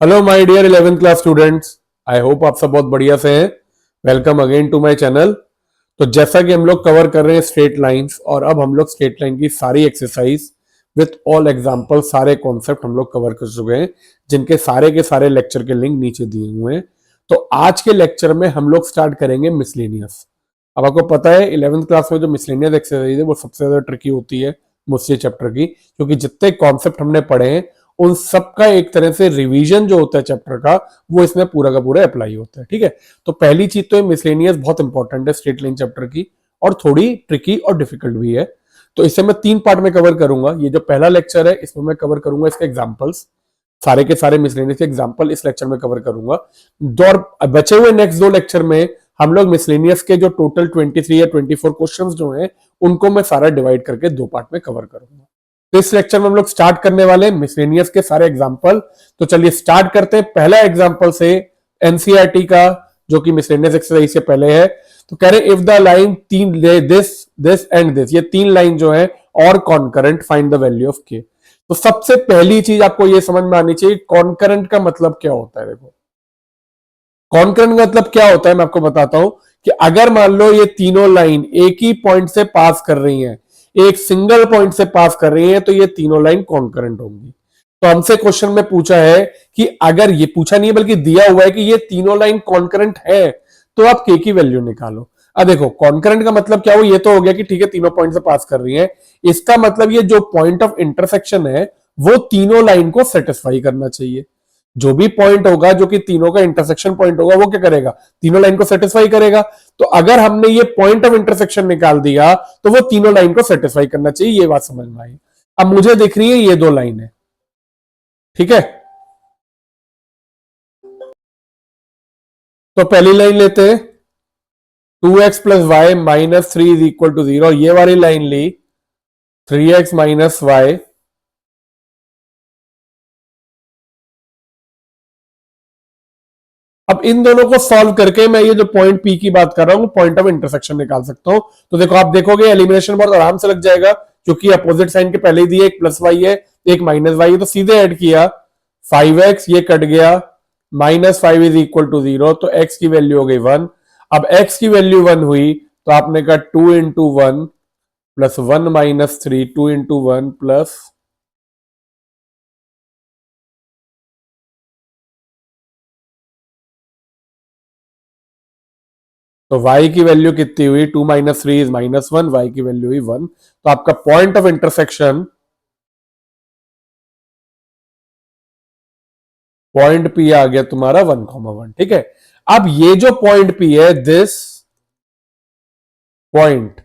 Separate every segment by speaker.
Speaker 1: Hello my dear 11th class students, I hope आप सब बहुत बढ़िया से हैं। Welcome again to my channel. तो जैसा कि हम लोग कवर कर रहे हैं स्ट्रेट लाइंस, और अब हम लोग स्ट्रेट लाइन की सारी एक्सरसाइज विथ ऑल एग्जांपल, सारे कॉन्सेप्ट हम लोग कवर कर चुके हैं, जिनके सारे के सारे लेक्चर के लिंक नीचे दिए हुए हैं। तो आज के लेक्चर में हम लोग स्टार्ट करेंगे मिसलेनियस। अब आपको पता है 11th क्लास में जो मिसलेनियस एक्सरसाइज है वो सबसे ज्यादा ट्रिकी होती है मुझसे चैप्टर की, क्योंकि जितने कॉन्सेप्ट हमने पढ़े हैं उन सबका एक तरह से रिवीजन जो होता है चैप्टर का, वो इसमें पूरा का पूरा अप्लाई होता है। ठीक है, तो पहली चीज तो मिसलेनियस बहुत इंपॉर्टेंट है स्ट्रेट लाइन चैप्टर की, और थोड़ी ट्रिकी और डिफिकल्ट भी है। तो इसे मैं 3 पार्ट में कवर करूंगा। ये जो पहला लेक्चर है इसमें मैं कवर करूंगा इसके एग्जांपल्स, सारे के सारे मिसलेनियस के एग्जांपल इस लेक्चर में कवर करूंगा। और बचे हुए नेक्स्ट 2 लेक्चर में हम लोग मिसलेनियस के जो टोटल 23 या 24 क्वेश्चंस जो हैं उनको मैं सारा डिवाइड करके 2 पार्ट में कवर करूंगा। तो इस लेक्चर में हम लोग स्टार्ट करने वाले हैं मिसलेनियस के सारे एग्जांपल। तो चलिए स्टार्ट करते हैं पहला एग्जांपल से, एनसीईआरटी का, जो कि मिसलेनियस एक्सरसाइज से पहले है। तो कह रहे if the line this and this, ये 3 लाइन जो है और concurrent, find the value of के। तो सबसे पहली चीज आपको ये समझ में आनी चाहिए, कॉन्करेंट का मतलब क्या होता है। देखो कॉन्करेंट का मतलब क्या होता है, मैं आपको बताता हूं कि अगर मान लो ये तीनों लाइन एक ही पॉइंट से पास कर रही हैं, एक सिंगल पॉइंट से पास कर रही हैं, तो ये तीनों लाइन कॉन्करेंट होंगी। तो हमसे क्वेश्चन में पूछा है कि अगर, ये पूछा नहीं है बल्कि दिया हुआ है कि ये तीनों लाइन कॉन्करेंट है, तो आप के की वैल्यू निकालो। अब देखो कॉन्करेंट का मतलब क्या हो, ये तो हो गया कि ठीक है तीनों पॉइंट से पास कर रही है। इसका मतलब ये जो पॉइंट ऑफ इंटरसेक्शन है वो तीनों लाइन को सेटिस्फाई करना चाहिए। जो भी पॉइंट होगा जो कि तीनों का इंटरसेक्शन पॉइंट होगा वो क्या करेगा, तीनों लाइन को सेटिस्फाई करेगा। तो अगर हमने ये पॉइंट ऑफ इंटरसेक्शन निकाल दिया तो वो तीनों लाइन को सेटिस्फाई करना चाहिए। ये बात समझ में आई। अब मुझे दिख रही है ये 2 लाइन है, ठीक है। तो पहली लाइन लेते हैं, 2x plus y minus 3 is equal to 0। ये वाली लाइन ली 3x माइनस वाई, अब इन दोनों को सॉल्व करके मैं ये जो पॉइंट पी की बात कर रहा हूं पॉइंट ऑफ इंटरसेक्शन निकाल सकता हूं। तो देखो आप देखोगे एलिमिनेशन बहुत आराम से लग जाएगा, क्योंकि अपोजिट साइन के पहले ही दिए, एक प्लस वाई है एक माइनस वाई है, तो सीधे ऐड किया 5x, ये कट गया, -5 इज इक्वल टू 0, तो x की वैल्यू हो गई 1। अब x की वैल्यू 1 हुई तो आपने कहा 2 into 1 plus 1 minus 3, 2 into 1 plus, तो y की वैल्यू कितनी हुई, 2 माइनस 3 इज -1, y की वैल्यू हुई 1। तो आपका point of intersection, point P आ गया तुम्हारा 1,1। ठीक है, अब ये जो पॉइंट P है, this point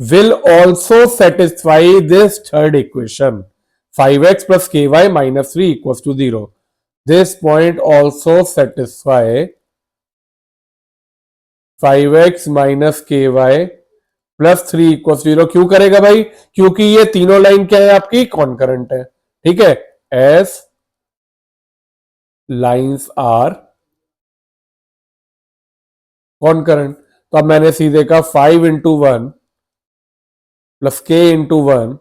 Speaker 1: will also satisfy this third equation, 5x plus K y minus 3 equal to 0। This point also satisfy 5x minus के वाई प्लस 3 इक्वल 0। क्यों करेगा भाई, क्योंकि ये तीनों लाइन क्या है आपकी, कॉन्करेंट है। ठीक है, एस लाइंस आर कॉन्करेंट। तो अब मैंने सीधे कहा 5 into 1 plus k into 1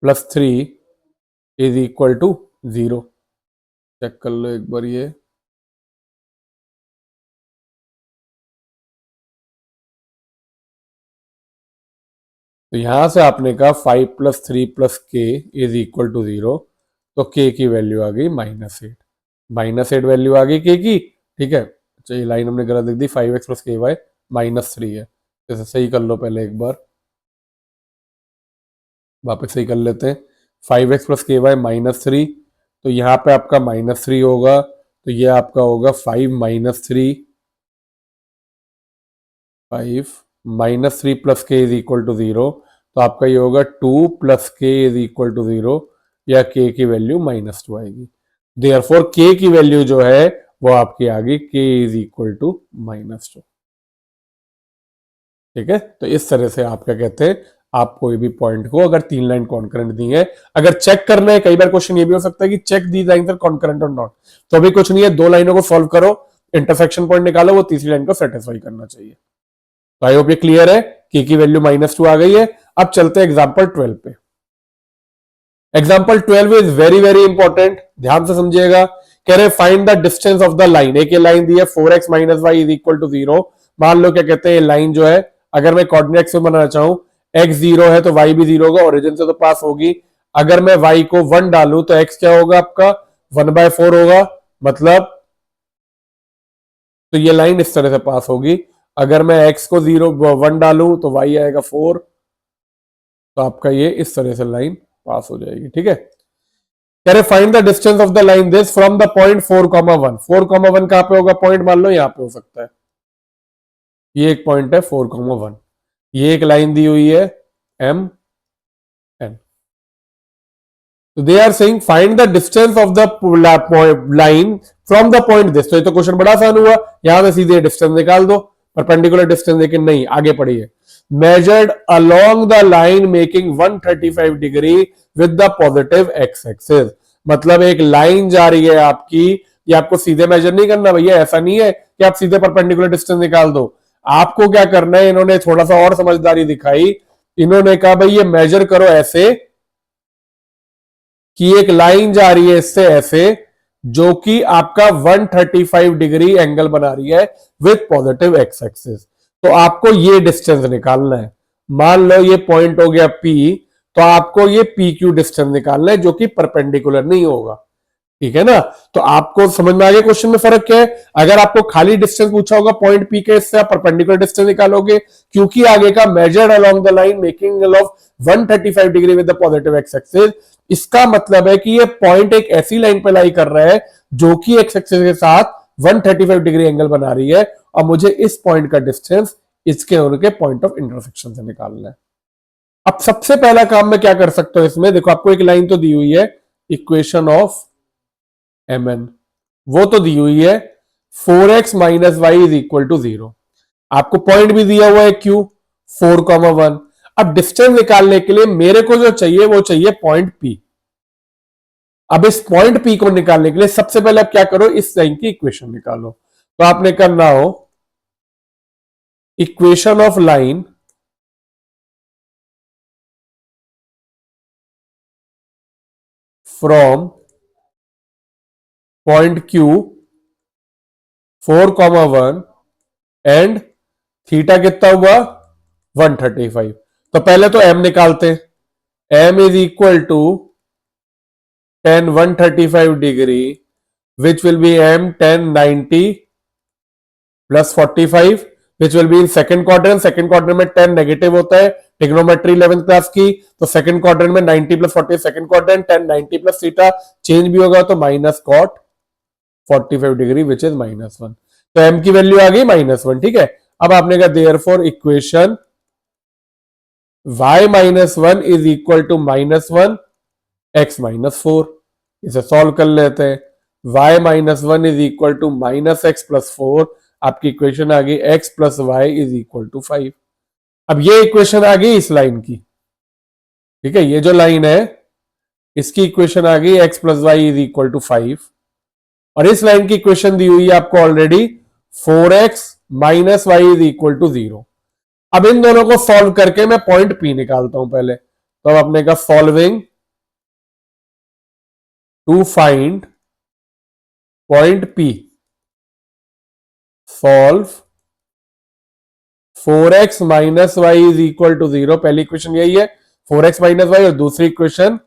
Speaker 1: plus 3 is equal to 0। Check कर लो एक बार ये, तो यहां से आपने कहा 5 प्लस 3 प्लस के इज इक्वल टू 0, तो के की वैल्यू आ गई -8। -8 वैल्यू आ गई के की। ठीक है, अच्छा ये लाइन हमने गलत लिख दी, 5x प्लस के वाई -3 है। जैसे सही कर लो पहले एक बार, वापस सही कर लेते हैं। 5x प्लस के वाई -3, तो यहाँ पे आपका -3 होगा, तो ये आपका होगा 5 -3, 5 -3 प्लस के इज इक्वल टू 0, तो आपका ये होगा 2 प्लस के इज इक्वल टू 0, या के की वैल्यू -2 आएगी। देयरफॉर के की वैल्यू जो है वो आपकी आ गई, के इज इक्वल टू -2। ठीक है, तो इस तरह से आप क्या कहते हैं, आप कोई भी पॉइंट को, अगर 3 लाइन कॉन्करेंट दी है, अगर चेक करना है, कई बार क्वेश्चन ये भी हो सकता है कि check the line are concurrent और नॉट, तो अभी कुछ नहीं है, 2 लाइनों को सॉल्व करो, इंटरसेक्शन पॉइंट निकालो, वो तीसरी लाइन को सेटिस्फाई करना चाहिए। तो आई होप ये क्लियर है, की वैल्यू -2 आ गई है। अब चलते हैं एग्जाम्पल 12 पे। Example 12 is very very important, ध्यान से समझिएगा। कह रहे find the distance of the line, एक ये लाइन दी है 4x minus y is equal to 0। मान लो क्या कहते हैं, लाइन जो है अगर मैं कोऑर्डिनेट्स में बनाना चाहूं, x 0 है तो y भी 0 होगा, ओरिजिन से तो पास होगी। अगर मैं y को 1 डालूं तो x क्या होगा आपका 1/4 होगा, मतलब तो ये लाइन इस तरह से पास होगी। अगर मैं x को 1 डालूं तो y आएगा 4, तो आपका ये इस तरह से लाइन पास हो जाएगी। ठीक है, कह रहे find the distance of the line this from the point 4,1। 4,1 कहां पे होगा पॉइंट, मान लो यहां पे हो सकता है, ये एक पॉइंट है 4,1, ये एक लाइन दी हुई है एम एन। तो they are saying find the distance of the line from the point this. तो ये तो क्वेश्चन बड़ा आसान हुआ, यहां से सीधे डिस्टेंस निकाल दो, परपेंडिकुलर डिस्टेंस, लेकिन नहीं, आगे पढ़िए। Measured along the line making 135 degree with the positive x axis. मतलब एक लाइन जा रही है आपकी, ये आपको सीधे मेजर नहीं करना भैया, ऐसा नहीं है कि आप सीधे परपेंडिकुलर डिस्टेंस निकाल दो। आपको क्या करना है, इन्होंने थोड़ा सा और समझदारी दिखाई, इन्होंने कहा भाई ये मेजर करो ऐसे कि एक लाइन जा रही है इससे ऐसे, जो कि आपका 135 डिग्री एंगल बना रही है विथ पॉजिटिव एक्स एक्सिस। तो आपको ये डिस्टेंस निकालना है। मान लो ये पॉइंट हो गया P, तो आपको ये PQ डिस्टेंस निकालना है, जो कि परपेंडिकुलर नहीं होगा। ठीक है ना, तो आपको समझ में आ गया क्वेश्चन में फर्क क्या है। अगर आपको खाली डिस्टेंस पूछा होगा पॉइंट P के, इससे आप परपेंडिकुलर डिस्टेंस निकालोगे, क्योंकि आगे का measured along the line making angle of 135 degree with the positive x axis. इसका मतलब है कि ये पॉइंट एक ऐसी लाइन पे लाई कर रहा है जो कि एक्स एक्सिस के साथ 135 डिग्री एंगल बना रही है, और मुझे इस पॉइंट का डिस्टेंस इसके उनके पॉइंट ऑफ इंटरसेक्शन से निकालना है। अब सबसे पहला काम मैं क्या कर सकता हूं इसमें, देखो आपको एक लाइन तो दी हुई है, इक्वेशन ऑफ mn, वो तो दी हुई है 4x minus y is equal to 0। आपको पॉइंट भी दिया हुआ है q 4,1। अब डिस्टेंस निकालने के लिए मेरे को जो चाहिए वो चाहिए पॉइंट P। अब इस पॉइंट P को निकालने के लिए सबसे पहले आप क्या करो, इस लाइन की इक्वेशन निकालो। तो आपने करना हो equation of line from point Q 4,1 and theta कितना हुआ 135। तो पहले तो m निकालते हैं, m is equal to tan 135 degree which will be m tan 90 plus 45 which will be in second quadrant. Second quadrant में tan नेगेटिव होता है, ट्रिग्नोमेट्री 11th क्लास की, तो सेकंड क्वाड्रेंट में 90 plus 40 second quadrant, tan 90 plus theta change भी होगा तो minus cot 45 degree which is -1। तो m की वैल्यू आ गई -1। ठीक है, अब आपने कहा therefore equation y minus 1 is equal to -1 x minus 4। इसे सॉल्व कर लेते हैं, y minus 1 is equal to -x plus 4। आपकी इक्वेशन आ गई x plus y is equal to 5। अब ये इक्वेशन आ गई इस लाइन की। ठीक है, ये जो लाइन है इसकी इक्वेशन आ गई x plus y is equal to 5, और इस लाइन की इक्वेशन दी हुई है आपको already 4x minus y is equal to 0। अब इन दोनों को सॉल्व करके मैं पॉइंट P निकालता हूं पहले। तो अब आपने कहा solving to find point P, solve 4x minus y is equal to 0। पहली इक्वेशन यही है 4x माइनस वाई, और दूसरी equation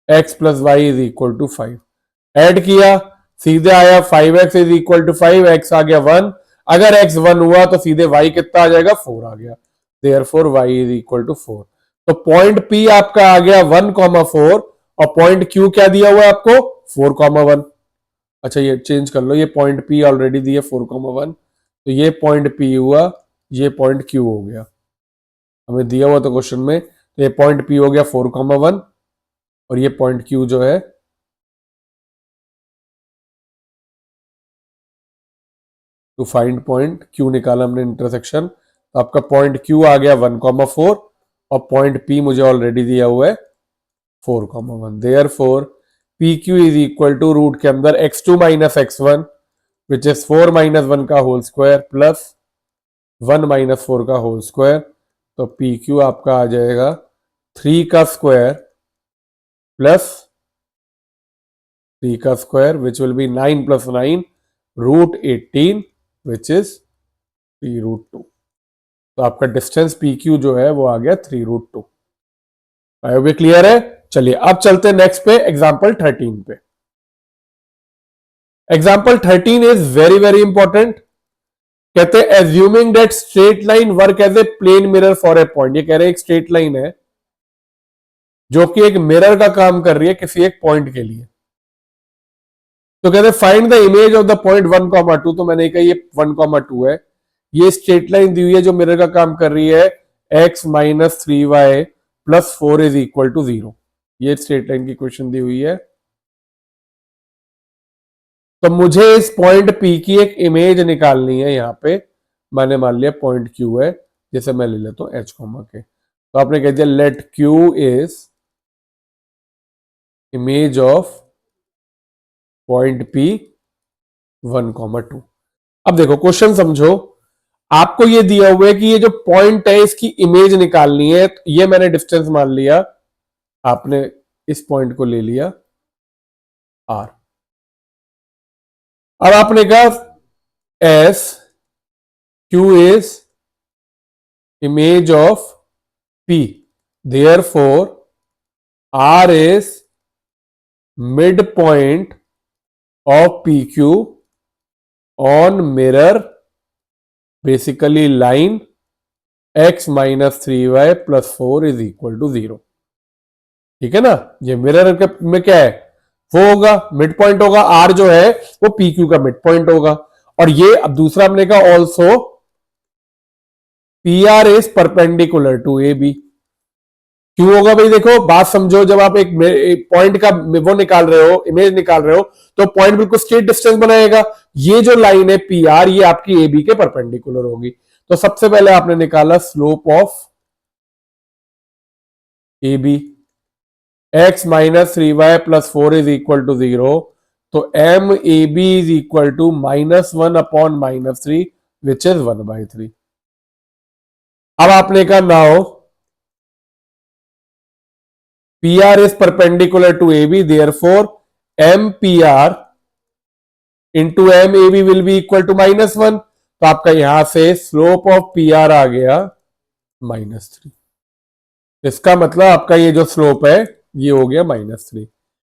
Speaker 1: x plus y is equal to 5। Add किया, सीधे आया 5x is equal to 5, x आ गया 1। अगर x 1 हुआ तो सीधे y कितना आ जाएगा 4 आ गया, therefore y is equal to 4। तो पॉइंट P आपका आ गया 1,4, और पॉइंट Q क्या दिया हुआ है आपको 4,1। अच्छा ये चेंज कर लो, ये पॉइंट P ऑलरेडी दिया 4,1, तो ये पॉइंट P हुआ, ये पॉइंट Q हो गया, हमें दिया हुआ तो क्वेश्चन में। तो ये पॉइंट P हो गया 4,1, और ये पॉइंट Q जो है टू फाइंड पॉइंट Q निकाला हमने इंटरसेक्शन, तो आपका पॉइंट Q आ गया 1,4, और पॉइंट P मुझे ऑलरेडी दिया हुआ है 4,1। Therefore PQ is equal to root के अंदर x2 minus x1 which is 4 minus 1 का होल स्क्वायर प्लस 1 माइनस 4 का होल स्क्वायर। तो PQ आपका आ जाएगा 3 का स्क्वायर प्लस 3 का square which will be 9 plus 9 root 18 which is 3√2। तो आपका डिस्टेंस पी क्यू जो है वो आ गया 3√2। आई होप ये क्लियर है। चलिए अब चलते हैं नेक्स्ट पे, एग्जाम्पल 13 पे। Example 13 is very very important. कहते हैं assuming that straight line work as a plane mirror for a point. ये कह रहे हैं एक स्ट्रेट लाइन है जो कि एक मिरर का काम कर रही है किसी एक पॉइंट के लिए। तो कहते हैं find the image of the point 1,2। तो मैंने कहा ये 1,2 है। ये स्ट्रेट लाइन दी हुई है जो मिरर का काम कर रही है x minus 3y plus 4 is equal to 0। ये स्ट्रेट लाइन की क्वेश्चन दी हुई है। तो मुझे इस पॉइंट P की एक इमेज निकालनी है। यहां पे मैंने मान लिया पॉइंट Q है, जैसे मैं ले लेता हूं h कॉमा के। तो आपने कह दिया let Q is image of point P 1,2। अब देखो क्वेश्चन समझो, आपको ये दिया हुआ है कि ये जो पॉइंट है इसकी इमेज निकालनी है। तो ये मैंने डिस्टेंस मान लिया, आपने इस पॉइंट को ले लिया r। अब आपने कहा S Q is image of p, therefore r is mid point of PQ on mirror basically line x minus 3y plus 4 is equal to 0। ठीक है ना। ये मिरर में क्या है, वो होगा मिड पॉइंट होगा, r जो है वो PQ का मिड पॉइंट होगा। और ये अब दूसरा हमने कहा also PR is perpendicular to AB। क्यों होगा भाई, देखो बात समझो, जब आप एक पॉइंट का वो निकाल रहे हो, इमेज निकाल रहे हो, तो पॉइंट बिल्कुल स्ट्रेट डिस्टेंस बनाएगा। ये जो लाइन है PR ये आपकी AB के परपेंडिकुलर होगी। तो सबसे पहले आपने निकाला slope of AB, x minus 3y plus 4 is equal to 0। तो MAB is equal to -1 upon -3 which is 1/3। अब आपने कहा now PR is perpendicular to AB, therefore MPR into MAB will be equal to -1। तो आपका यहां से slope of PR आ गया -3। इसका मतलब आपका ये जो स्लोप है ये हो गया -3।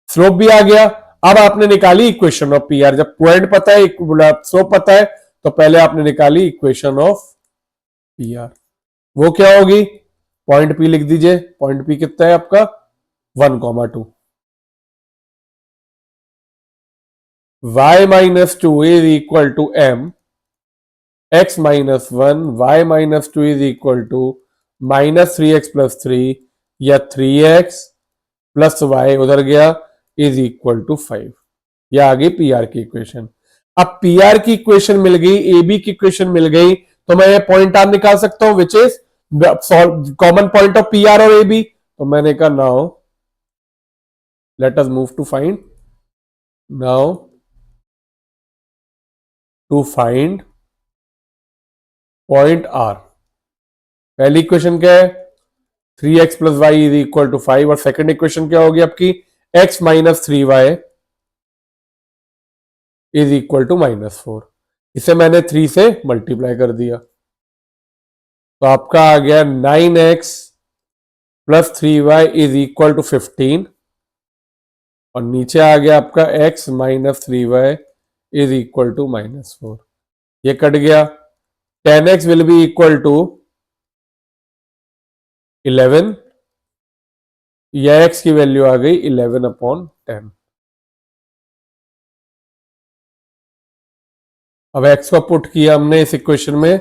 Speaker 1: स्लोप भी आ गया। अब आपने निकाली इक्वेशन ऑफ PR। जब पॉइंट पता है, स्लोप पता है, तो पहले आपने निकाली इक्वेशन ऑफ PR। वो क्या होगी, पॉइंट P लिख दीजिए। पॉइंट P कितना है आपका 1,2। y minus 2 is equal to m, x minus 1, y minus 2 is equal to minus 3x plus 3 या 3x प्लस y उधर गया इज इक्वल टू 5। यह आ गई PR की इक्वेशन। अब PR की इक्वेशन मिल गई, AB की इक्वेशन मिल गई, तो मैं ये पॉइंट R निकाल सकता हूं which is common point of PR और AB। तो मैंने कहा now let us move to find, now to find point R। पहली इक्वेशन क्या है, 3x plus y is equal to 5। और सेकंड इक्वेशन क्या होगी आपकी, x minus 3y is equal to -4। इसे मैंने 3 से मल्टीप्लाई कर दिया, तो आपका आ गया 9x plus 3y is equal to 15। और नीचे आ गया आपका x minus 3y is equal to -4। ये कट गया। 10x will be equal to 11, या x की वैल्यू आ गई 11/10। अब x को पुट किया हमने इस इक्वेशन में,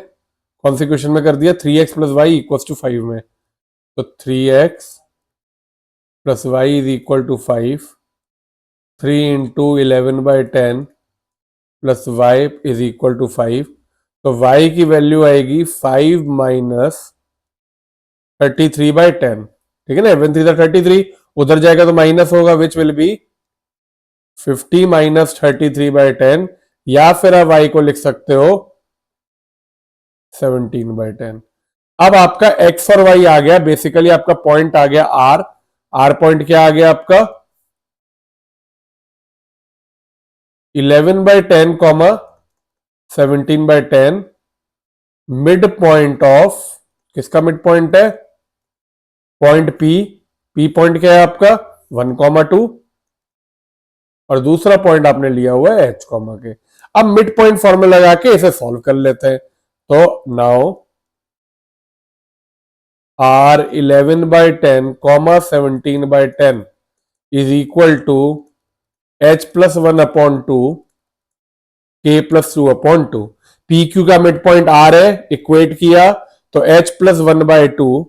Speaker 1: कौन सी इक्वेशन में कर दिया, 3x plus Y equal to 5 में। तो 3x plus y is equal to 5, 3 into 11/10 plus y is equal to 5। तो y की वैल्यू आएगी 5 माइनस 33/10। ठीक है ना, 11 3 33, उधर जाएगा तो माइनस होगा विच विल बी 50 माइनस 33/10, या फिर आप y को लिख सकते हो 17/10। अब आपका x और y आ गया, बेसिकली आपका पॉइंट आ गया R। R पॉइंट क्या आ गया आपका 11/10 कॉमा 17/10 मिड पॉइंट ऑफ, किसका मिड पॉइंट है? पॉइंट पी पॉइंट क्या है आपका? 1,2 और दूसरा पॉइंट आपने लिया हुआ है h कॉमा के। अब मिड पॉइंट फॉर्मूला लगा के इसे सॉल्व कर लेते हैं। तो now r 11/10 comma 17/10 is equal to h plus 1/2 k plus 2/2। P Q का मिड पॉइंट r है, इक्वेट किया तो h plus 1/2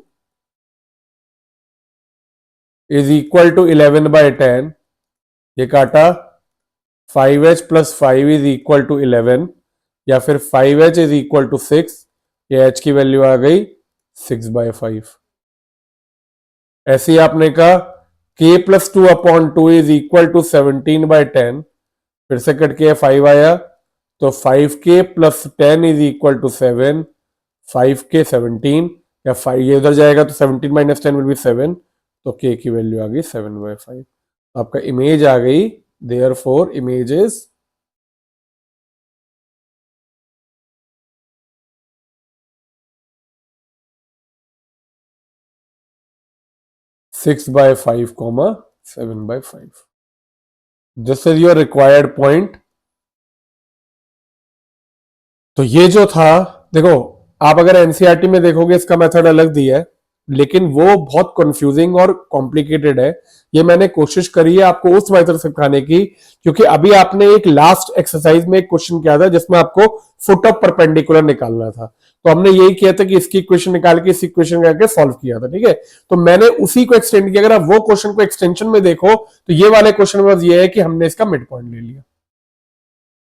Speaker 1: is equal to 11/10, ये काटा 5h plus 5 is equal to 11 या फिर 5h इज इक्वल टू 6, ये h की वैल्यू आ गई 6/5। ऐसे ही आपने कहा k plus 2/2 is equal to 17/10, फिर से कट के 5 आया तो 5k plus 10 is equal to 7, 5k 17 या 5 ये उधर जाएगा तो 17 माइनस 10 विल बी 7, तो k की वैल्यू आ गई 7/5। आपका इमेज आ गई, therefore image is 6/5, 7/5। This is your required point। तो ये जो था, देखो आप अगर एनसीईआरटी में देखोगे इसका मेथड अलग दिया है, लेकिन वो बहुत कंफ्यूजिंग और कॉम्प्लिकेटेड है। ये मैंने कोशिश करी है आपको उस मेथड सिखाने की, क्योंकि अभी आपने एक लास्ट एक्सरसाइज में एक क्वेश्चन किया था जिसमें आपको फुट ऑफ परपेंडिकुलर निकालना था, तो हमने यही किया था कि इसकी इक्वेशन निकाल के इस इक्वेशन करके सॉल्व किया था, ठीक है। तो मैंने उसी को एक्सटेंड किया। अगर आप वो क्वेश्चन को एक्सटेंशन में देखो तो ये वाले क्वेश्चन में बस ये है कि हमने इसका मिड पॉइंट ले लिया।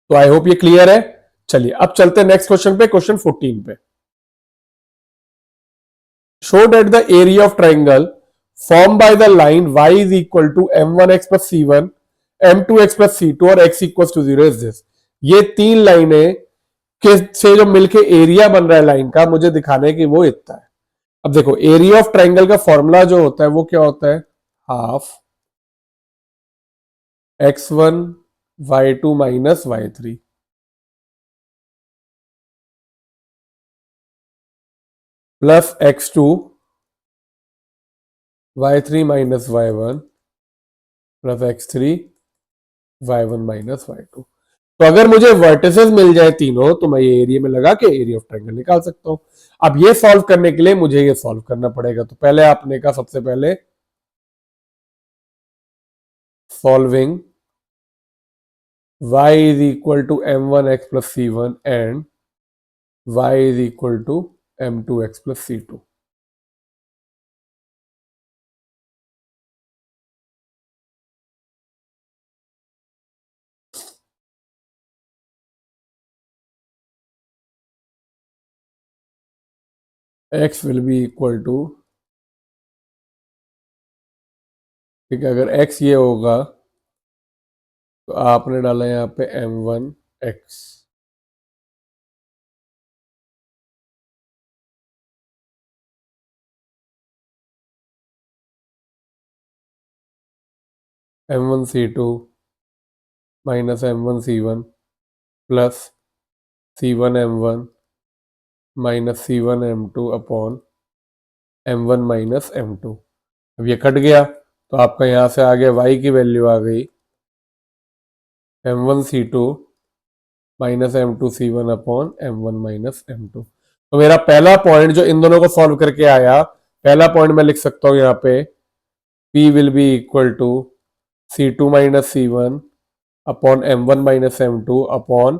Speaker 1: तो आई होप ये क्लियर है। चलिए अब चलते हैं नेक्स्ट क्वेश्चन पे, क्वेश्चन 14 पे। Show that the area of triangle formed by the line y is equal to m1x plus c1, m2x plus c2 और x equals to 0 is this। ये तीन लाइनें के से जो मिलके एरिया बन रहा है लाइन का, मुझे दिखाना है कि वो इतना है। अब देखो एरिया ऑफ ट्राइंगल का फॉर्मूला जो होता है वो क्या होता है? Half x1 y2 minus y3 plus x2 y3 minus y1 plus x3 y1 minus y2। तो अगर मुझे वर्टिसेस मिल जाए तीनों तो मैं ये एरिया में लगा के एरिया ऑफ ट्रायंगल निकाल सकता हूं। अब ये सॉल्व करने के लिए मुझे ये सॉल्व करना पड़ेगा। तो पहले आपने कहा सबसे पहले solving y is equal to m1x plus c1 and y is equal to m2x plus c2। x will be equal to, ठीक है, अगर x ये होगा तो आपने डाला यहां पे m1x m1c2 minus m1c1 plus c1m1 minus c1m2 upon m1 minus m2। अब ये कट गया तो आपका यहां से आ गया y की वैल्यू आ गई m1c2 minus m2c1 upon m1 minus m2। तो मेरा पहला पॉइंट जो इन दोनों को सॉल्व करके आया, पहला पॉइंट मैं लिख सकता हूं यहाँ पे p will be equal to c2 minus c1 upon m1 minus m2 upon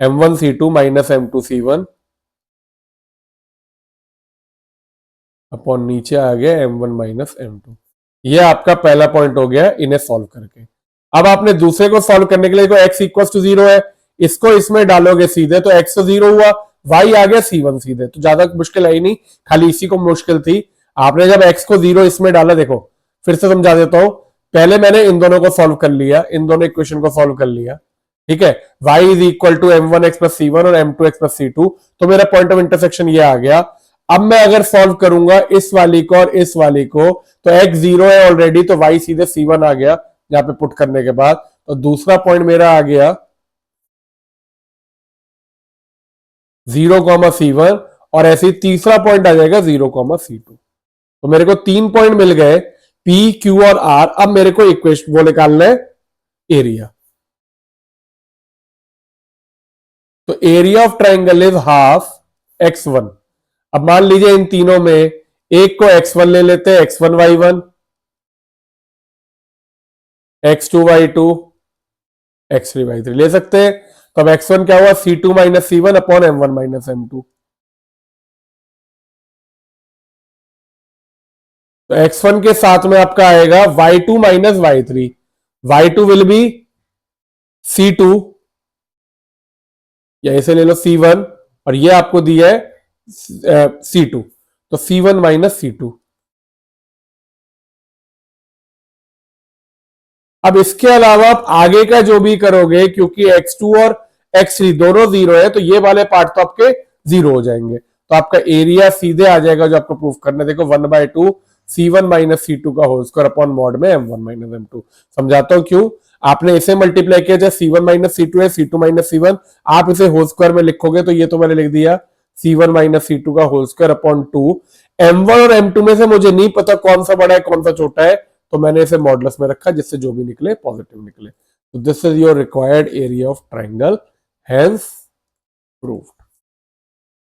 Speaker 1: m1c2 minus m2c1 upon नीचे आ गया m1 माइनस m2। ये आपका पहला पॉइंट हो गया इन्हें सॉल्व करके। अब आपने दूसरे को सॉल्व करने के लिए, तो x इक्वल टू 0 है, इसको इसमें डालोगे सीधे तो x तो 0 हुआ, y आ गया c1 सीधे, तो ज्यादा मुश्किल है ही नहीं, खाली इसी को मुश्किल थी। आपने जब x को 0 इसमें डाला, देखो फिर से समझा देता हूं, पहले मैंने इन दोनों को सॉल्व कर लिया, इन दोनों इक्वेशन को सॉल्व कर लिया, ठीक है। y is equal to m1x plus c1 और m2x प्लस c2, तो मेरा पॉइंट ऑफ इंटरसेक्शन ये आ गया। अब मैं अगर सॉल्व करूंगा इस वाली को और इस वाली को, तो x 0 है ऑलरेडी, तो y सीधे c1 आ गया यहाँ पे पुट करने के बाद, और दूसरा पॉइंट मेरा आ गया 0,C1 और ऐसे ही तीसरा पॉइंट आ जाएगा 0,C2। तो मेरे को 3 पॉइंट मिल गए P, Q और R। अब मेरे को इक्वेशन वो निकालना है एरिया। तो area of triangle is half x1। अब मान लीजिए इन तीनों में एक को x1 ले लेते हैं, x1 y1, x2 y2, x3 y3 ले सकते हैं। तो अब x1 क्या हुआ, C2 minus C1 upon M1 minus M2। तो x1 के साथ में आपका आएगा y2 minus y3। y2 will be C2 या इसे ले लो C1 और ये आपको दिया है C2, तो C1 माइनस C2। अब इसके अलावा आप आगे का जो भी करोगे, क्योंकि x2 और x3 दोनों जीरो है, तो ये वाले पार्ट तो आपके जीरो हो जाएंगे। तो आपका एरिया सीधे आ जाएगा जो आपको प्रूफ करना है। देखो 1/2 C1 माइनस C2 का होल स्क्वायर अपॉन मॉड में M1 माइनस M2। समझाता हूं क्यों। आपने इसे मल्टीप्लाई किया, जैसे C1 माइनस C2 है, C2 माइनस C1, आप इसे होल स्क्वायर में लिखोगे तो ये तो मैंने लिख दिया C1 माइनस C2 का होल स्क्वायर अपॉन 2। M1 और M2 में से मुझे नहीं पता कौन सा बड़ा है कौन सा छोटा है, तो मैंने इसे मॉडुलस में रखा जिससे जो भी निकले पॉजिटिव निकले। तो this is your required area of triangle, hence proved.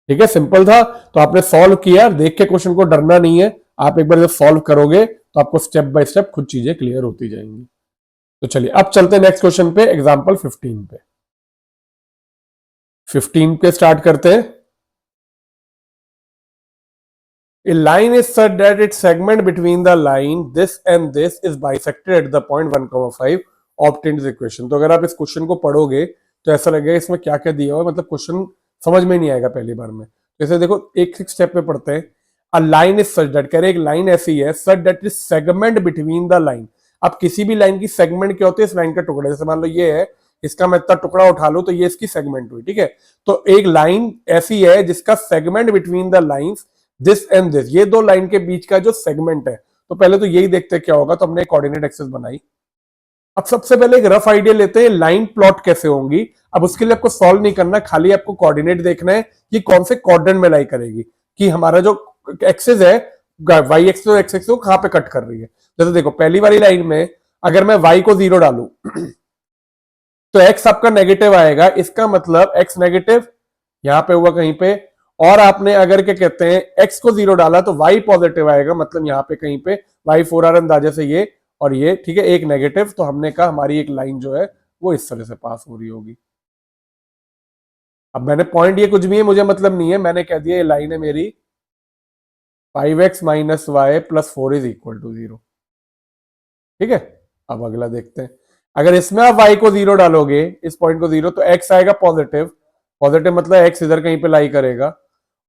Speaker 1: ठीक है, सिंपल था। तो आपने सॉल्व किया, देख के क्वेश्चन को डरना नहीं है। आप एक बार जब सॉल्व करोगे तो आपको स्टेप बाय स्टेप खुद चीजें क्लियर होती जाएंगी। तो चलिए अब चलते हैं नेक्स्ट क्वेश्चन पे, एग्जांपल 15 पे। 15 पे स्टार्ट करते हैं। A line is such that its segment between the line this and this is bisected at the point 1,5 obtained this equation। तो अगर आप इस क्वेश्चन को पढ़ोगे तो ऐसा लगेगा इसमें क्या क्या दिया हुआ है, मतलब क्वेश्चन समझ में नहीं आएगा पहली बार में। जैसे देखो एक स्टेप पे पढ़ते हैं। A line is such that, कह रहे एक लाइन ऐसी है such that is segment between the line. अब किसी भी लाइन की सेगमेंट क्या होती है, इस लाइन का टुकड़ा। जैसे मान लो ये है, इसका मैं इतना टुकड़ा उठा लूं तो ये इसकी सेगमेंट हुई, ठीक है। तो एक लाइन ऐसी है जिसका segment between the lines this and this, ये दो लाइन के बीच का जो सेगमेंट है। तो पहले तो यही देखते हैं क्या होगा। तो हमने कोऑर्डिनेट एक्सिस बनाई। अब सबसे पहले एक रफ आइडिया लेते हैं लाइन प्लॉट कैसे होंगी। अब उसके लिए आपको सॉल्व नहीं करना, खाली आपको कोऑर्डिनेट देखना है कि कौन से क्वाड्रेंट में लाई करेगी, कि हमारा जो एक्सिस है वाई एक्सिस और एक्स एक्सिस को कहां पे कट कर रही है। जैसे देखो पहली वाली लाइन में अगर मैं वाई को 0 डालू तो एक्स आपका नेगेटिव आएगा, इसका मतलब एक्स नेगेटिव यहां पे हुआ कहीं पे। और आपने अगर क्या कहते हैं एक्स को 0 डाला तो वाई पॉजिटिव आएगा, मतलब यहां पे कहीं पे वाई 4 अंदाजे से ये और ये, ठीक है, एक नेगेटिव। तो हमने कहा हमारी एक लाइन जो है वो इस तरह से पास हो रही होगी। अब मैंने पॉइंट ये कुछ भी है मुझे मतलब नहीं है, मैंने कह दिया ये लाइन है मेरी 5x minus y plus 4 is equal to 0। ठीक है, अब अगला देखते हैं। अगर इसमें आप y को 0 डालोगे, इस पॉइंट को 0, तो x आएगा पॉजिटिव। पॉजिटिव मतलब x इधर कहीं पे लाई करेगा।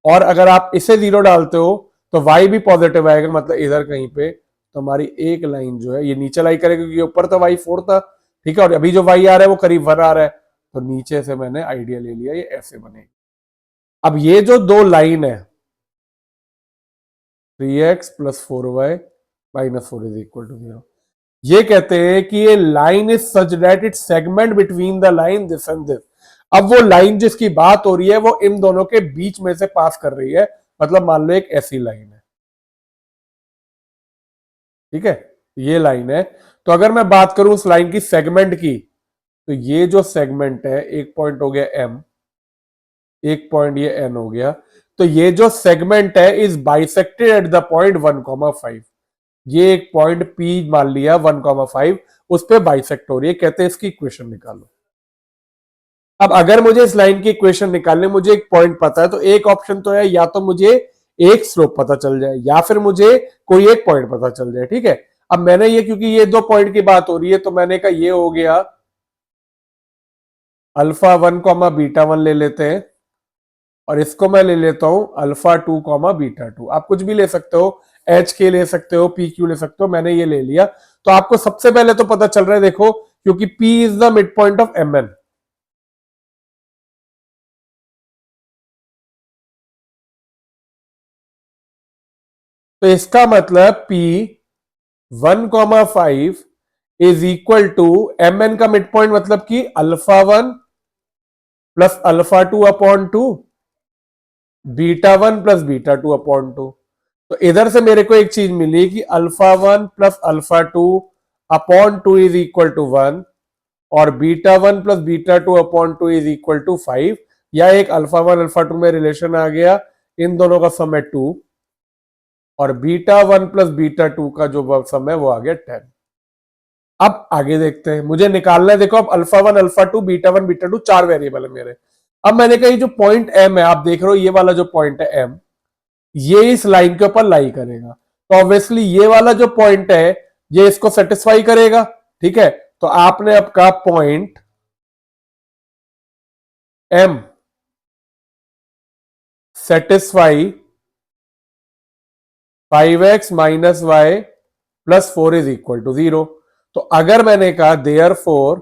Speaker 1: और अगर आप इसे 0 डालते हो तो y भी पॉजिटिव आएगा, मतलब इधर कहीं पे। तो हमारी एक लाइन जो है ये नीचे लाई करेगा, क्योंकि ऊपर था y 4 था, ठीक है। और अभी जो y आ रहा है वो करीब 1 आ रहा है, तो नीचे से मैंने आइडिया ले लिया, ये ऐसे बनेगी। अब ये जो दो लाइन है 3x plus 4y minus 4 is equal to 0, ये कहते हैं कि ये line is such that it segment between the line this and this. अब वो लाइन जिसकी बात हो रही है वो इन दोनों के बीच में से पास कर रही है, मतलब मान लो एक ऐसी लाइन है, ठीक है, ये लाइन है। तो अगर मैं बात करूं उस लाइन की सेगमेंट की, तो ये जो सेगमेंट है, एक पॉइंट हो गया m, एक पॉइंट ये n हो गया। तो ये जो सेगमेंट है is bisected at the point 1,5। ये एक पॉइंट P मान लिया 1,5, उस पर बाइसेक्ट हो रही है, कहते हैं इसकी इक्वेशन निकालो। अब अगर मुझे इस लाइन की इक्वेशन निकालने, मुझे एक पॉइंट पता है, तो एक ऑप्शन तो है या तो मुझे एक स्लोप पता चल जाए या फिर मुझे कोई एक पॉइंट पता चल जाए, ठीक है। अब मैंने ये, क्योंकि ये दो पॉइंट की बात हो रही है, तो मैंने कहा ये हो गया अल्फा 1 कॉमा बीटा 1 ले लेते हैं, और इसको मैं ले लेता हूं अल्फा 2 कॉमा बीटा 2। आप कुछ भी ले सकते हो, एच के ले सकते हो, पी क्यू ले सकते हो, मैंने ये ले लिया। तो आपको सबसे पहले तो पता चल रहा है, देखो, क्योंकि P is the mid point of M N. तो इसका मतलब P 1,5 is equal to M N का मिड पॉइंट मतलब कि alpha one plus alpha two upon two, beta one plus beta two upon two. तो इधर से मेरे को एक चीज मिली कि alpha one plus alpha two upon two is equal to one, और beta one plus beta two upon two is equal to five, या एक अल्फा वन अल्फा टू में रिलेशन आ गया, इन दोनों का सम है टू, और beta one plus beta to का जो सम है वो आ गया 10। अब आगे देखते हैं, मुझे निकालना है, देखो अब alpha one alpha two beta to चार वेरिएबल है मेरे। अब मैंने कहा जो पॉइंट एम है, आप देख रहे हो ये वाला जो पॉइंट है एम, ये इस लाइन के ऊपर लाई करेगा, तो ऑब्वियसली ये वाला जो पॉइंट है ये इसको सेटिस्फाई करेगा, ठीक है। तो आपने अब कहा point M satisfy 5x minus y plus 4 is equal to 0। तो अगर मैंने कहा देयर फोर,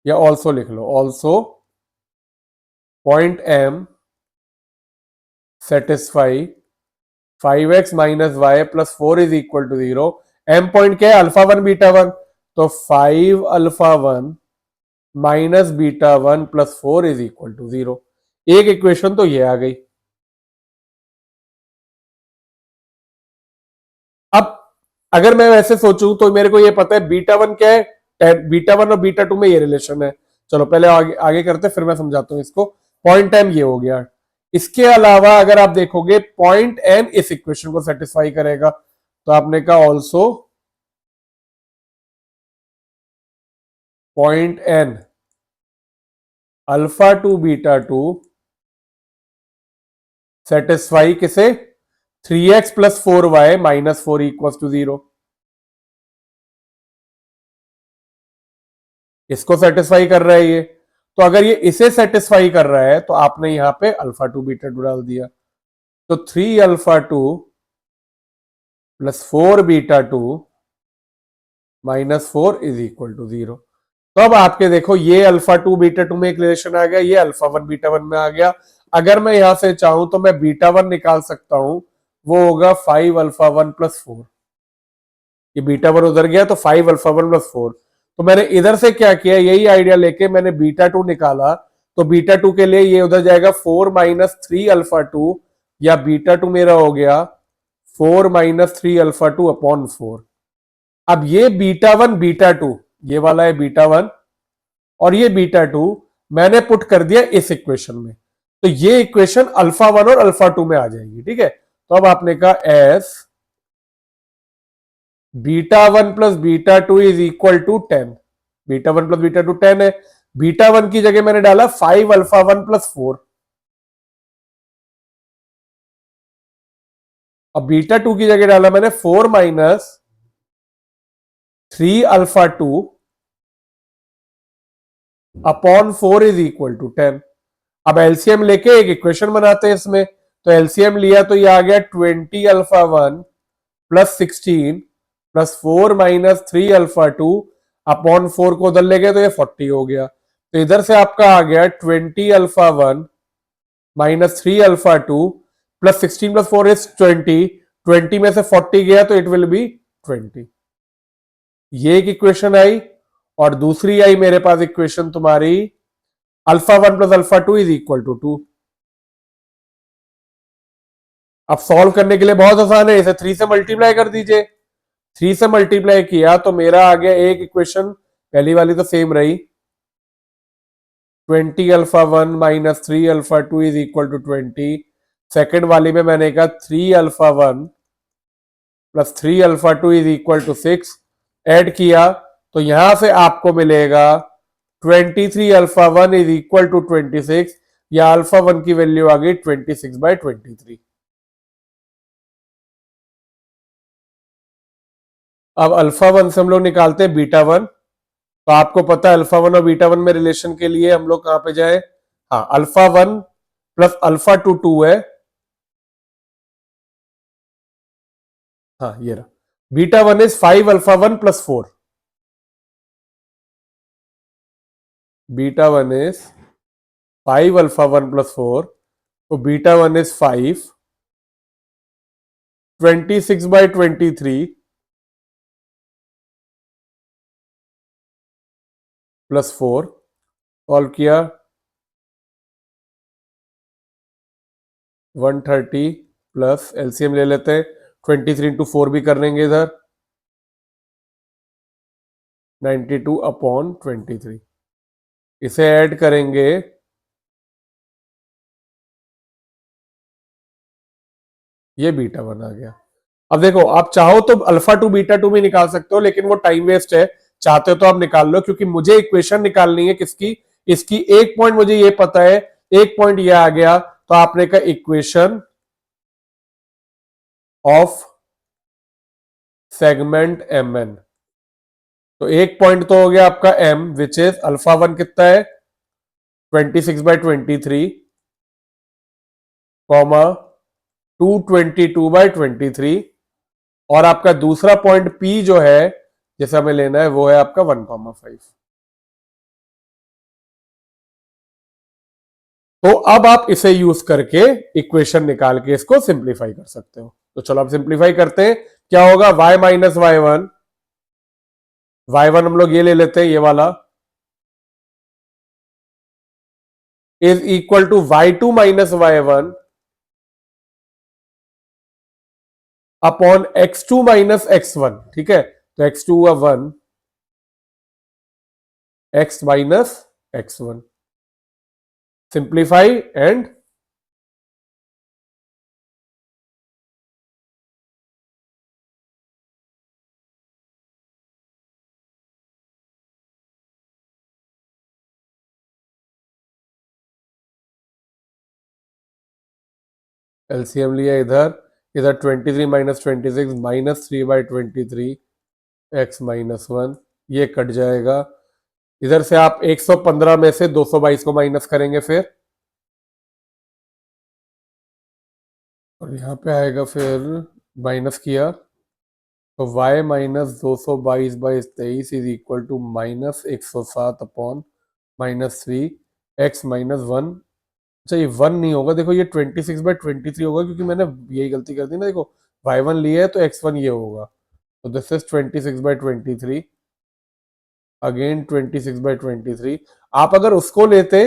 Speaker 1: या ऑल्सो लिख लो, also point M satisfy 5x minus y plus 4 is equal to 0। M point क्या है, अल्फा वन बीटा वन, तो 5 alpha one minus beta one plus 4 is equal to 0। एक इक्वेशन तो ये आ गई। अब अगर मैं वैसे सोचूं तो मेरे को ये पता है बीटा वन क्या है, बीटा वन और बीटा टू में ये रिलेशन है। चलो पहले आगे करते फिर मैं समझाता हूं इसको। पॉइंट एम ये हो गया। इसके अलावा अगर आप देखोगे पॉइंट एन इस इक्वेशन को सेटिस्फाई करेगा, तो आपने कहा also point N alpha two beta two satisfy किसे, 3x plus 4y minus 4 equal to 0। इसको सेटिस्फाई कर रहा है ये, तो अगर ये इसे सेटिस्फाई कर रहा है तो आपने यहां पे अल्फा टू बीटा टू डाल दिया, तो 3 alpha two plus 4 beta two minus 4 is equal to 0। तो अब आपके देखो ये अल्फा टू बीटा टू में एक रिलेशन आ गया, ये अल्फा वन बीटा वन में आ गया। अगर मैं यहां से चाहूं तो मैं बीटा वन निकाल सकता हूं, वो होगा 5 अल्फा वन प्लस 4। ये बीटा वन उधर गया तो 5 अल्फा वन प्लस 4। तो मैंने इधर से क्या किया, यही आइडिया लेके मैंने बीटा टू निकाला, तो बीटा टू के लिए ये उधर जाएगा 4 माइनस 3 अल्फा टू, या बीटा टू मेरा हो गया 4 माइनस 3 अल्फा टू अपॉन 4। अब ये बीटा वन बीटा टू, ये वाला है बीटा वन और ये बीटा टू, मैंने पुट कर दिया इस इक्वेशन में, तो ये इक्वेशन अल्फा वन और अल्फा टू में आ जाएगी, ठीक है। तो अब आपने कहा as beta one plus beta two is equal to 10। Beta one plus beta two 10 है। बीटा वन की जगह मैंने डाला 5 अल्फा वन प्लस 4। अब बीटा टू की जगह डाला मैंने 4 minus 3 alpha two upon 4 is equal to 10। अब एलसीएम लेके एक इक्वेशन बनाते हैं इसमें, तो एलसीएम लिया तो ये आ गया 20 alpha one plus 16 plus 4 minus 3 alpha two upon 4 को उधर ले गए तो ये 40 हो गया। तो इधर से आपका आ गया 20 alpha one minus 3 alpha two plus 16 plus 4 is 20। 20 में से 40 गया तो इट विल बी 20। ये एक इक्वेशन आई, और दूसरी आई मेरे पास इक्वेशन तुम्हारी alpha one plus alpha two is equal to 2। अब सॉल्व करने के लिए बहुत आसान है, इसे 3 से मल्टीप्लाई कर दीजिए। 3 से मल्टीप्लाई किया तो मेरा आ गया एक इक्वेशन, पहली वाली तो सेम रही, 20 alpha one minus 3 alpha two is equal to 20। Second वाली में मैंने कहा 3 alpha one plus 3 alpha two is equal to 6, add किया तो यहां से आपको मिलेगा 23 alpha one is equal to 26, या अल्फा वन की वैल्यू आ गई 26/23। अब अल्फा वन से हम लोग निकालते हैं बीटा वन, तो आपको पता है अल्फा वन और बीटा वन में रिलेशन के लिए हम लोग कहां पे जाए, हाँ alpha one plus alpha to 2 है, हाँ ये रहा, beta one is 5 alpha one plus 4, beta one is 5 alpha one plus 4, तो बीटा वन इज 5, 26/23 +4 सॉल्व किया 130 प्लस एलसीएम ले लेते हैं 23 × 4 भी कर लेंगे इधर 92/23 इसे ऐड करेंगे ये β1 आ गया। अब देखो आप चाहो तो α2 β2 भी निकाल सकते हो लेकिन वो टाइम वेस्ट है, चाहते हो तो आप निकाल लो क्योंकि मुझे इक्वेशन निकालनी है किसकी, इसकी। एक पॉइंट मुझे ये पता है, एक पॉइंट ये आ गया तो आपने कहा इक्वेशन ऑफ सेगमेंट mn। तो एक पॉइंट तो हो गया आपका m विच इज α1 कितना है 26/23 कॉमा 222/23 और आपका दूसरा पॉइंट P जो है जैसे हमें लेना है वो है आपका 1,5। तो अब आप इसे यूज करके इक्वेशन निकाल के इसको सिंप्लीफाई कर सकते हो। तो चलो आप सिंप्लीफाई करते हैं, क्या होगा y माइनस y1, y1 हम लोग ये ले लेते हैं ये वाला is equal to y2 minus y1 upon x2 minus x1। ठीक है, तो x2 हुआ 1 x minus x1 simplify and LCM लिया इधर, इधर 23 माइनस 26 माइनस 3/23 x माइनस 1 ये कट जाएगा। इधर से आप 115 में से 222 को माइनस करेंगे फिर, और यहां पे आएगा फिर माइनस किया तो y minus 222/23 is equal to minus 107 upon minus 3 x minus 1। अच्छा ये 1 नहीं होगा, देखो ये 26/23 होगा क्योंकि मैंने यही गलती कर दी ना। देखो y1 लिया है तो x1 ये होगा, तो दिस इज 26/23 अगेन 26/23। आप अगर उसको लेते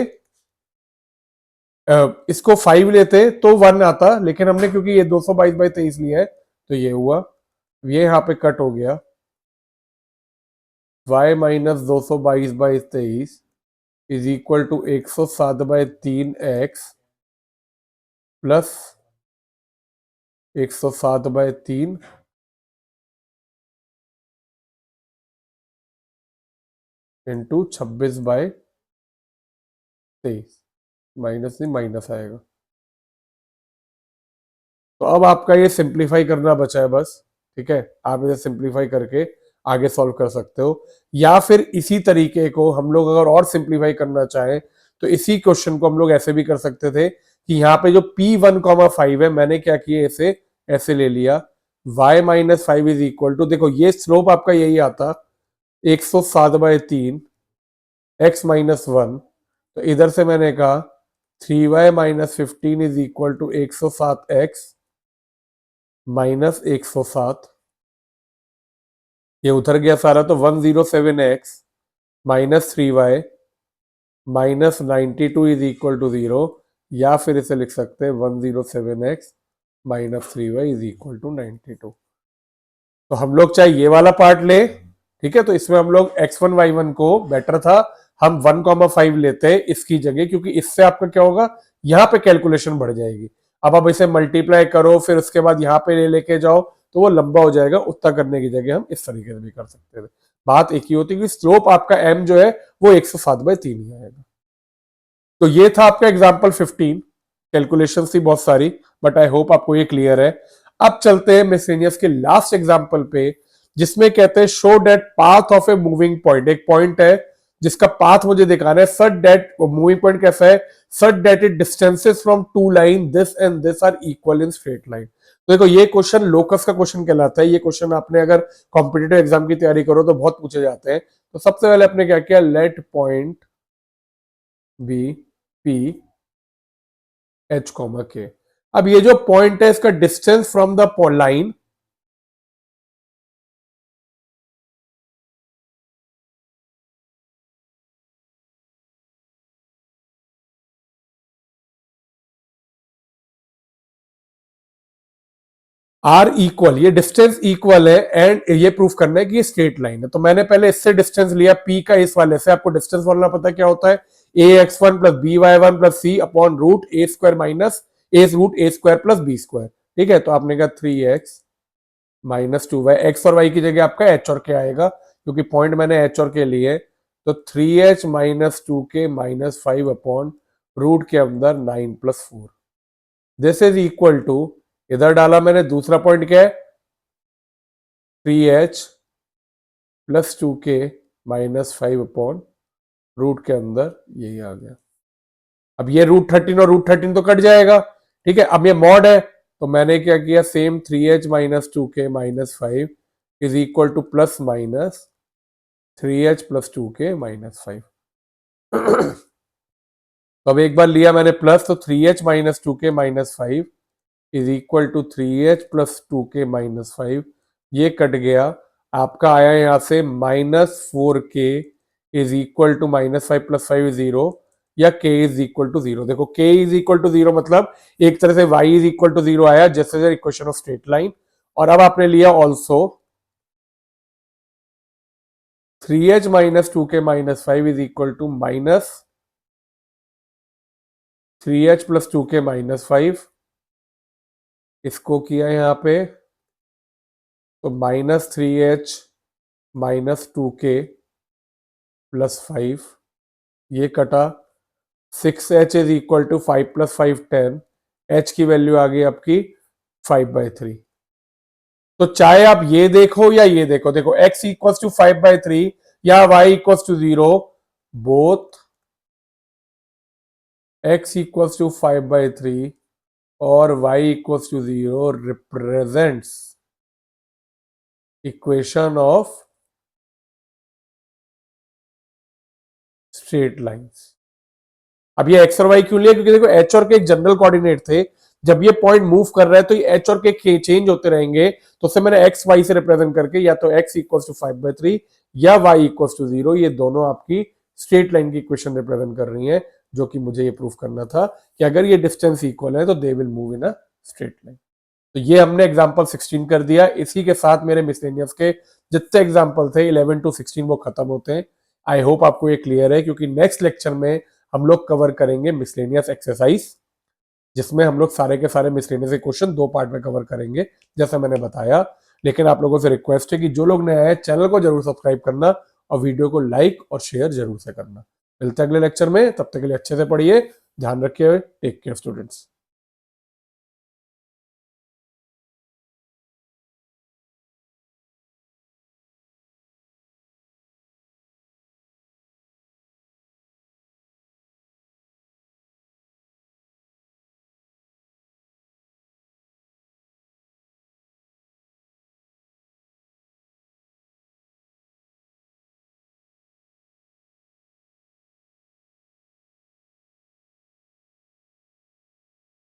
Speaker 1: इसको 5 लेते तो 1 आता, लेकिन हमने क्योंकि ये 222/23 लिया है तो ये हुआ, ये यहाँ पे कट हो गया y minus 222/23 is equal to 107/3 x plus 107/3 into 26/23 minus नहीं माइनस आएगा। तो अब आपका ये सिंप्लीफाई करना बचा है बस। ठीक है, आप इसे सिंप्लीफाई करके आगे सॉल्व कर सकते हो, या फिर इसी तरीके को हम लोग अगर और सिंप्लीफाई करना चाहें तो इसी क्वेश्चन को हम लोग ऐसे भी कर सकते थे कि यहाँ पे जो P1,5 है मैंने क्या किया इसे ऐसे ले लिया y minus 5 is equal to, देखो ये स्लोप आपका यही आता 107/3 x माइनस 1। तो इधर से मैंने कहा 3y minus 15 is equal to 107x minus 107, ये उतर गया सारा तो 107x minus 3y minus 92 is equal to 0, या फिर इसे लिख सकते हैं 107x minus 3y is equal to 92। तो हम लोग चाहे ये वाला पार्ट ले, ठीक है, तो इसमें हम लोग x1 y1 को बेटर था हम 1,5 लेते हैं इसकी जगह, क्योंकि इससे आपका क्या होगा यहाँ पे कैलकुलेशन बढ़ जाएगी। अब आप इसे मल्टीप्लाई करो फिर उसके बाद यहाँ पे ले लेके जाओ तो वो लंबा हो जाएगा, उतना करने की जगह हम इस तरीके से भी कर सकते थे। बात एक ही होती है कि स्लोप आपका m जो है वो 107/3 ही आएगा। तो ये था आपका एग्जाम्पल 15, कैलकुलेशन थी बहुत सारी, बट आई होप आपको ये क्लियर है। अब चलते हैं मिसलेनियस के लास्ट एग्जाम्पल पे, जिसमें कहते हैं show that path of a moving point. एक पॉइंट है जिसका पाथ मुझे दिखाना है, सच डेट मूविंग पॉइंट कैसा है, such that it distances from two line this and this are equal in straight line. तो देखो ये क्वेश्चन लोकस का क्वेश्चन कहलाता है। ये क्वेश्चन आपने अगर कॉम्पिटेटिव एग्जाम की तैयारी करो तो बहुत पूछे जाते हैं। तो सबसे पहले आपने क्या किया, let point be P h comma k. अब ये जो पॉइंट है इसका distance from the line are equal, ये डिस्टेंस इक्वल है एंड ये प्रूफ करना है कि ये स्ट्रेट लाइन है। तो मैंने पहले इससे डिस्टेंस लिया पी का इस वाले से, आपको डिस्टेंस फॉर्मूला पता क्या होता है, A X one plus B Y one plus C upon root A square minus A root A square plus B square. ठीक है, तो आपने कहा 3x माइनस 2y, एक्स और वाई की जगह आपका एच और के आएगा क्योंकि पॉइंट मैंने एच और के लिए। तो 3h minus 2k minus 5 upon root के अंदर 9 plus 4, this is equal to, इधर डाला मैंने, दूसरा पॉइंट क्या है 3h plus 2k minus 5 upon root के अंदर, यही आ गया। अब ये रूट 13 और रूट 13 तो कट जाएगा। ठीक है, अब ये मॉड है तो मैंने क्या किया, same 3h minus 2k minus 5 is equal two plus minus 3h plus 2k minus 5। तो अब एक बार लिया मैंने प्लस, तो 3h minus 2k minus 5 is equal to 3h plus 2k minus 5, ये कट गया, आपका आया यहां से minus 4k is equal to minus 5 plus 5 0, या k इज इक्वल टू 0। देखो k इज इक्वल टू 0 मतलब एक तरह से y इज इक्वल टू 0 आया, just as equation of straight line. और अब आपने लिया also 3h minus 2k minus 5 is equal to minus 3h plus 2k minus 5, इसको किया यहां पे, तो minus 3h minus 2k plus 5, ये कटा, 6h is equal to 5 plus 5 10, h की वैल्यू आ गई आपकी 5/3। तो चाहे आप ये देखो या ये देखो, देखो x इक्वल्स टू 5/3 या y equals to 0, both x equals to 5/3 और y equals to 0 represents equation of straight lines. अब ये x और y क्यों लिया, क्योंकि देखो h और k एक जनरल कोऑर्डिनेट थे, जब ये पॉइंट मूव कर रहा है तो ये h और k चेंज होते रहेंगे, तो उससे मैंने x y से रिप्रेजेंट करके या तो x इक्वल्स टू 5/3 या y इक्वल्स टू 0, ये दोनों आपकी स्ट्रेट लाइन की इक्वेशन रिप्रेजेंट कर रही है, जो कि मुझे ये प्रूफ करना था कि अगर ये डिस्टेंस इक्वल है तो they will move in a straight line. तो ये हमने एग्जांपल 16 कर दिया। इसी के साथ मेरे मिसलेनियस के जितने एग्जांपल थे 11 टू 16 वो खत्म होते हैं। आई होप आपको ये क्लियर है, क्योंकि नेक्स्ट लेक्चर में हम लोग कवर करेंगे मिसलेनियस एक्सरसाइज, जिसमें हम लोग सारे के सारे मिसलेनियस के क्वेश्चन 2 पार्ट में कवर करेंगे जैसा मैंने बताया। लेकिन आप लोगों से रिक्वेस्ट है कि जो लोग नए हैं चैनल को जरूर सब्सक्राइब करना और वीडियो को लाइक और शेयर जरूर से करना। मिलते हैं अगले लेक्चर में, तब तक के लिए अच्छे से पढ़िए, ध्यान रखिए, टेक केयर स्टूडेंट्स।